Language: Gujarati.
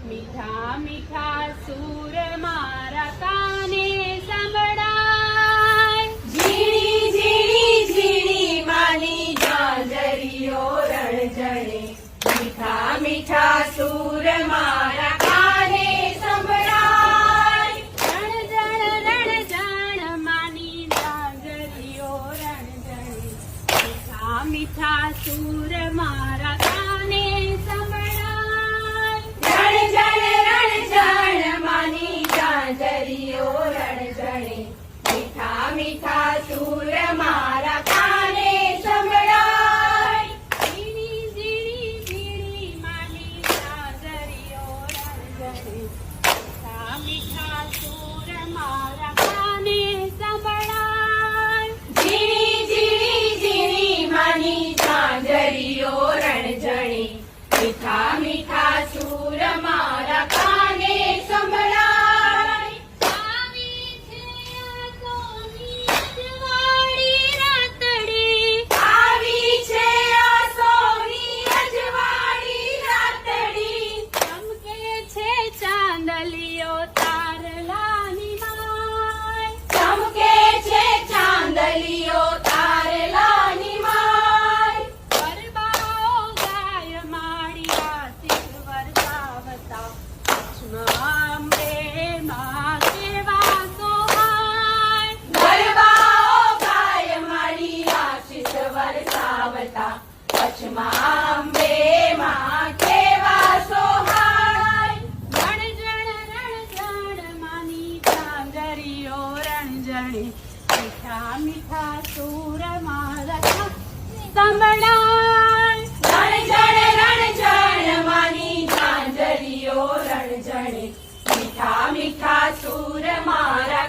મીઠા મીઠા સૂર મારા કાને સંભળાય. ઝીણી ઝીણી ઝીણી માની ઝાંઝરીઓ રણઝણે, મીઠા મીઠા સૂર મારા કાને સંભળાય. રણઝણ માની ઝાંઝરીઓ રણઝણે, મીઠા મીઠા સૂર મારા કાને સંભળાય. રણઝણ માની ઝાંઝરીઓ રણઝણે, મીઠા મીઠા સૂર મારા કાને સંભળાય. ઝીણી ઝીણી ઝીણી માની ઝાંઝરીઓ રણઝણે, મીઠા મીઠા સૂર મારા કાને સંભળાય. ઝીણી ઝીણી ઝીણી માની ઝાંઝરીઓ રણઝણે, મીઠા મીઠા સૂર મારા કાને સંભળાય. આવી છે આ સોની અજવાળી રાતડી, આવી છે આ સોની અજવાળી રાતડી, ચમકે છે ચાંદલિયો તારલાની માય. ચમકે છે ચાંદલિયો તારલાની માય. ગરબાઓ ગાય માડી આશીષ વરસાવતા, કચ્છમાં અંબે માં કેવા સોહાય. ગરબાઓ ગાય મારી આશીષ વરસાવતા, કચ્છમાં અંબે માં કેવા સોહાય. રણઝણ માની ઝાંઝરીઓ રણઝણે, મીઠા મીઠા સૂર મારા સંભળાય. રણઝણ માની ઝાંઝરીઓ રણઝણે, મીઠા મીઠા સૂર મારા